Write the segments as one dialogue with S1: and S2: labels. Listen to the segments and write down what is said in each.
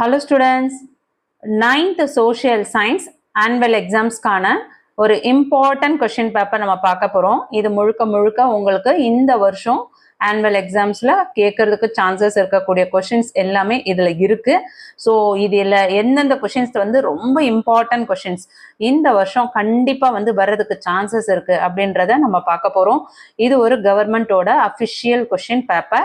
S1: Hello students, 9th social science annual examsக்கான ஒரு important question paper நம்ம பார்க்க போறோம். இது முழுக்க உங்களுக்கு இந்த வருஷம் annual examsல கேட்கறதுக்கு chances இருக்கக்கூடிய questions எல்லாமே இதுல இருக்கு. ஸோ இதுல எந்தெந்த questions வந்து ரொம்ப important questions இந்த வருஷம் கண்டிப்பா வந்து வர்றதுக்கு chances இருக்கு அப்படின்றத நம்ம பார்க்க போறோம். இது ஒரு கவர்மெண்டோட official question paper.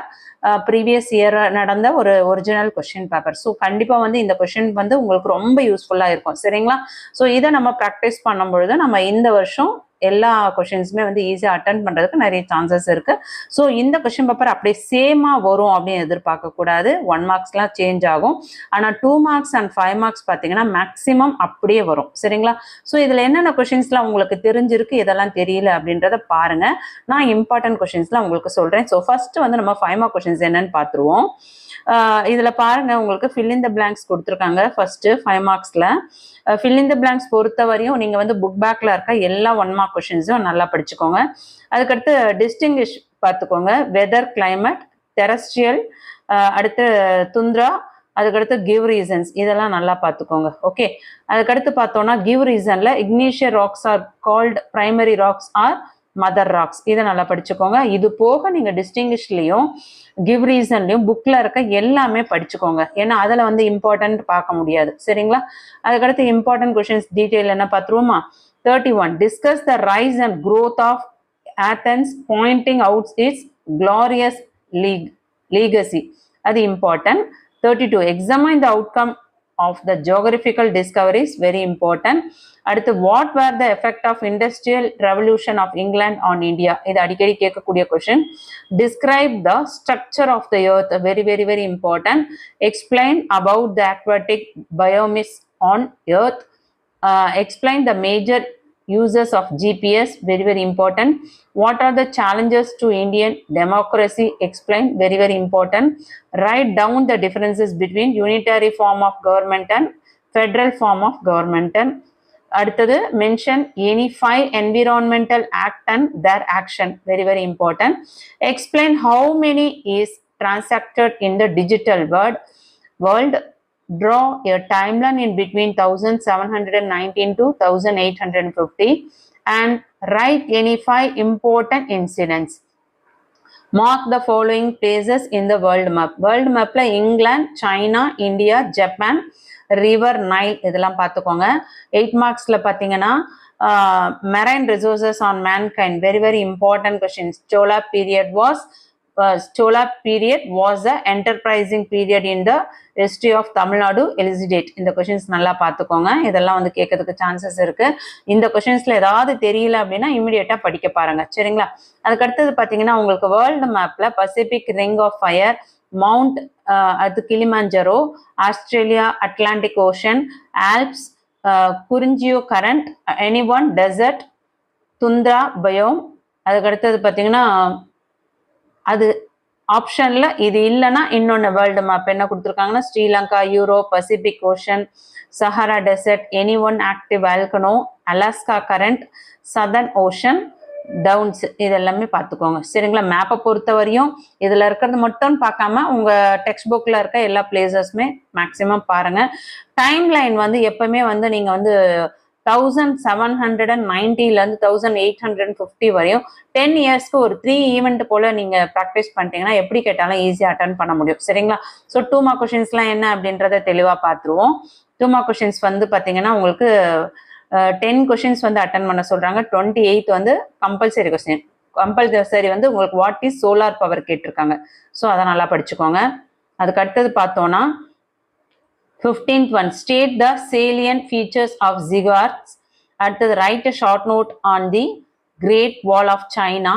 S1: Previous year நடந்த ஒரு ஒரிஜினல் கொஸ்டின் பேப்பர். ஸோ கண்டிப்பாக வந்து இந்த கொஸ்டின் வந்து உங்களுக்கு ரொம்ப யூஸ்ஃபுல்லாக இருக்கும், சரிங்களா? ஸோ இதை நம்ம ப்ராக்டிஸ் பண்ணும்பொழுது நம்ம இந்த வருஷம் எல்லா கொஷின்ஸுமே வந்து ஈஸியாக அட்டன் பண்ணுறதுக்கு நிறைய சான்சஸ் இருக்குது. ஸோ இந்த கொஷின் பேப்பர் அப்படியே சேமாக வரும் அப்படின்னு எதிர்பார்க்கக்கூடாது. 1 மார்க்ஸ்லாம் சேஞ்ச் ஆகும். ஆனால் 2 மார்க்ஸ் அண்ட் 5 மார்க்ஸ் பார்த்தீங்கன்னா மேக்ஸிமம் அப்படியே வரும், சரிங்களா? ஸோ இதில் என்னென்ன கொஷின்ஸ்லாம் உங்களுக்கு தெரிஞ்சிருக்கு, இதெல்லாம் தெரியல அப்படின்றத பாருங்கள். நான் இம்பார்ட்டன்ட் கொஷின்ஸ்லாம் உங்களுக்கு சொல்கிறேன். ஸோ ஃபஸ்ட்டு வந்து நம்ம 5 மார்க் கொஷின்ஸ் என்னன்னு பார்த்துருவோம். இதில் பாருங்கள், உங்களுக்கு ஃபில் இன் த பிளாங்க்ஸ் கொடுத்துருக்காங்க. ஃபஸ்ட்டு 5 மார்க்ஸில் ஃபில் இன் த பிளாங்க்ஸ் பொறுத்த வரையும் நீங்கள் வந்து புக் பேக்கில் இருக்க எல்லா 1 மார்க் கொஷின்ஸும் நல்லா படிச்சுக்கோங்க. அதுக்கடுத்து டிஸ்டிங்கிஷ் பார்த்துக்கோங்க. வெதர், கிளைமேட், டெரஸ்ட்ரியல், அடுத்து துந்த்ரா, அதுக்கடுத்து கிவ் ரீசன்ஸ், இதெல்லாம் நல்லா பார்த்துக்கோங்க. ஓகே, அதுக்கடுத்து பார்த்தோன்னா கிவ் ரீசனில் igneous rocks are called primary rocks are mother rocks, இதை நல்லா படிச்சுக்கோங்க. இது போக நீங்கள் டிஸ்டிங்கிஷ்லையும் கிவ் ரீசன்லையும் புக்கில் இருக்க எல்லாமே படிச்சுக்கோங்க. ஏன்னா அதில் வந்து இம்பார்ட்டன்ட் பார்க்க முடியாது, சரிங்களா? அதுக்கடுத்து இம்பார்ட்டன்ட் கொஷின்ஸ் டீட்டெயில் என்ன பார்த்துருவோமா? 31 discuss the rise and growth of Athens pointing out its glorious legacy, அது important. 32 examine the outcome of the geographical discoveries, very important. அடுத்து what were the effect of industrial revolution of England on India, இது அடிக்கடி கேட்கக்கூடிய question. Describe the structure of the earth, very important. Explain about the aquatic biomes on earth. Explain the major uses of GPS, very important. What are the challenges to Indian democracy? Explain, very important. Write down the differences between unitary form of government and federal form of government. அடுத்தது mention any 5 environmental act and their action, very important. Explain how many is transacted in the digital world. Draw a timeline in between 1719 to 1850 and write any 5 important incidents. Mark the following places in the world map. World mapல England, China, India, Japan, river Nile, இதெல்லாம் பார்த்துக்கோங்க. 8 மார்க்ஸ்ல பார்த்தீங்கன்னா marine resources on mankind, very important questions. Chola period was the enterprising period in the history of Tamil Nadu. Elucidate, இந்த questions நல்லா பார்த்துக்கோங்க. இதெல்லாம் வந்து கேட்கறதுக்கு சான்சஸ் இருக்கு. இந்த கொஷின்ஸ்ல ஏதாவது தெரியல அப்படின்னா இமிடியேட்டா படிக்க பாருங்க, சரிங்களா? அதுக்கு அடுத்தது பார்த்தீங்கன்னா உங்களுக்கு வேர்ல்டு மேப்ல Pacific ring of fire, mount, அது Kilimanjaro, Australia, Atlantic ocean, Alps, Kuroshio current, any one desert, tundra biome. அதுக்கு அடுத்தது பார்த்தீங்கன்னா அது ஆப்ஷன்ல இது இல்லைன்னா இன்னொன்று வேர்ல்டு மேப் என்ன கொடுத்துருக்காங்கன்னா Sri Lanka, Europe, Pacific Ocean, Sahara desert, any one active volcano, Alaska current, southern ocean, towns, இதெல்லாமே பார்த்துக்கோங்க, சரிங்களா? மேப்பை பொறுத்த வரையும் இதில் இருக்கிறது மட்டும் பார்க்காம உங்கள் டெக்ஸ்ட் புக்கில் இருக்க எல்லா பிளேசஸுமே மேக்ஸிமம் பாருங்கள். டைம் லைன் வந்து எப்பவுமே வந்து நீங்கள் வந்து 1790லேருந்து 1850 வரையும் 10 இயர்ஸ்க்கு ஒரு 3 ஈவெண்ட் போல் நீங்கள் ப்ராக்டிஸ் பண்ணிட்டீங்கன்னா எப்படி கேட்டாலும் ஈஸியாக அட்டன் பண்ண முடியும், சரிங்களா? ஸோ 2 மார்க் கொஷின்ஸ்லாம் என்ன அப்படின்றத தெளிவாக பார்த்துருவோம். 2 மார்க் கொஷின்ஸ் வந்து பார்த்தீங்கன்னா உங்களுக்கு 10 கொஷின்ஸ் வந்து அட்டன் பண்ண சொல்கிறாங்க. 28 வந்து கம்பல்சரி கொஸ்டின். கம்பல்சரி வந்து உங்களுக்கு வாட் இஸ் சோலார் பவர் கேட்டிருக்காங்க. ஸோ அதை நல்லா படிச்சுக்கோங்க. அதுக்கு அடுத்தது பார்த்தோன்னா 15th one, state the salient features of ziggurats. அடுத்தது write a short note on the Great Wall of China.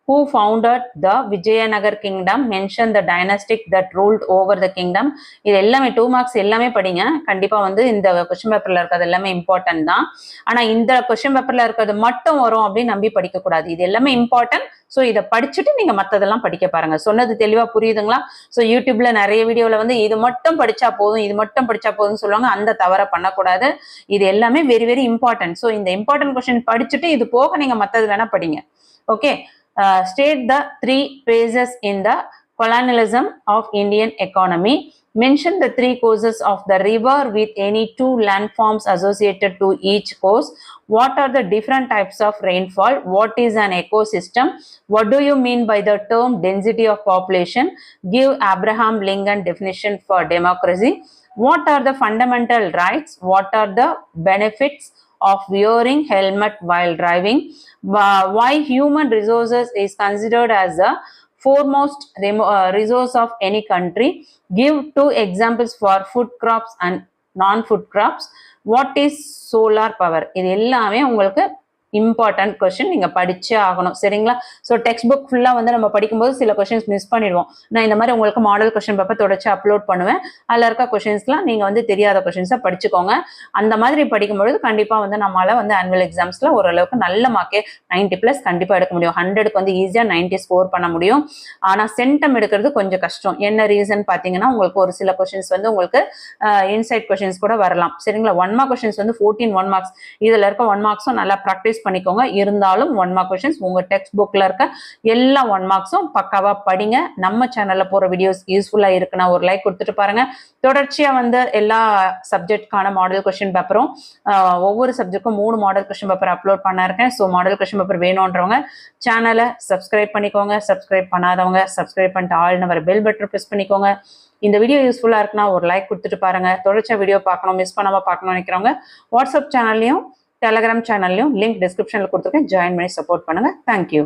S1: Who founded the Vijayanagar kingdom? Mention the dynastic that ruled over the kingdom. இது எல்லாமே 2 marks எல்லாமே படிங்க. கண்டிப்பாக வந்து இந்த question பேப்பரில் இருக்கிறது எல்லாமே இம்பார்ட்டன்ட் தான். ஆனால் இந்த கொஸ்டின் பேப்பரில் இருக்கிறது மட்டும் வரும் அப்படின்னு நம்பி படிக்கக்கூடாது. இது எல்லாமே இம்பார்ட்டன்ட். ஸோ இதை படிச்சுட்டு நீங்கள் மற்றதெல்லாம் படிக்க பாருங்க. சொன்னது தெளிவாக புரியுதுங்களா? ஸோ யூடியூப்ல நிறைய வீடியோவில் வந்து இது மட்டும் படிச்சா போதும், இது மட்டும் படிச்சா போதும்னு சொல்லுவாங்க. அந்த தவறை பண்ணக்கூடாது. இது எல்லாமே வெரி இம்பார்ட்டன்ட். ஸோ இந்த இம்பார்ட்டன்ட் கொஸ்டின் படிச்சுட்டு இது போக நீங்கள் மற்றது வேணா படிங்க. Okay, state the 3 phases in the colonialism of Indian economy. Mention the 3 courses of the river with any 2 landforms associated to each course. What are the different types of rainfall? What is an ecosystem? What do you mean by the term density of population? Give Abraham Lincoln definition for democracy. What are the fundamental rights? What are the benefits of wearing helmet while driving? Why human resources is considered as the foremost resource of any country? Give 2 examples for food crops and non-food crops. What is solar power? இது எல்லாமே உங்களுக்கு important question நீங்க படிச்சே ஆகணும் சரிங்களா. So text book ஃபுல்லா வந்து நம்ம படிக்கும்போது சில கொஸ்டின்ஸ் மிஸ் பண்ணிடுவோம். நான் இந்த மாதிரி உங்களுக்கு மாடல் கொஸ்டின் பேப்பர் தொடர்ச்சி அப்லோட் பண்ணுவேன். அதில் இருக்க கொஸ்டின்ஸ்லாம் நீங்க வந்து தெரியாத கொஸ்டின்ஸை படிச்சுக்கோங்க. அந்த மாதிரி படிக்கும்பொழுது கண்டிப்பா வந்து நம்மளால வந்து ஆனுவல் எக்ஸாம்ஸ்ல ஓரளவுக்கு நல்ல மார்க்கே 90+ கண்டிப்பா எடுக்க முடியும். 100க்கு வந்து ஈஸியா 90 ஸ்கோர் பண்ண முடியும். ஆனா சென்டம் எடுக்கிறது கொஞ்சம் கஷ்டம். என்ன ரீசன் பாத்தீங்கன்னா உங்களுக்கு ஒரு சில கொஸ்டின்ஸ் வந்து உங்களுக்கு இன்சைட் கொஸ்டின்ஸ் கூட வரலாம் சரிங்களா. 1 மார்க் கொஸ்டின்ஸ் வந்து 14 1 மார்க்ஸ். இதுல இருக்க 1 மார்க்ஸும் நல்லா ப்ராக்டிஸ் பண்ணிக்கோங்க. இருந்தாலும் 1 மார்க் கொஸ்டின்ஸ் உங்க டெக்ஸ்ட் புக்ல இருக்க எல்லா 1 மார்க்ஸும் பக்காவா படிங்க. நம்ம சேனல்ல போற வீடியோஸ் யூஸ்ஃபுல்லா இருக்குன்னா ஒரு லைக் கொடுத்துட்டு பாருங்க. தொடர்ச்சியா வந்து எல்லா சப்ஜெக்ட்கான மாடல் கொஸ்டின் பேப்பரும் ஒவ்வொரு சப்ஜெக்ட்க்கும் 3 மாடல் கொஸ்டின் பேப்பர் அப்லோட் பண்ண இருக்கேன். ஸோ மாடல் கொஸ்டின் பேப்பர் வேணும்ன்றவங்க சேனலை சப்ஸ்கிரைப் பண்ணிக்கோங்க. சப்ஸ்கிரைப் பண்ணாதவங்க சப்ஸ்கிரைப் பண்ணிட்டு ஆல்னு வர பெல் பட்டன் ப்ரெஸ் பண்ணிக்கோங்க. இந்த வீடியோ யூஸ்ஃபுல்லா இருக்குன்னா ஒரு லைக் கொடுத்துட்டு பாருங்க. தொடர்ச்சியா வீடியோ பார்க்கணும் மிஸ் பண்ணாம பார்க்கணும்னு நினைக்கிறவங்க வாட்ஸ்அப் சேனல்லையும் டெலகிராம் சேனல்லையும் லிங்க் டிஸ்கிரிப்ஷன்ல கொடுத்துருக்கேன். ஜாயின் பண்ணி சப்போர்ட் பண்ணுங்க. தேங்க்யூ.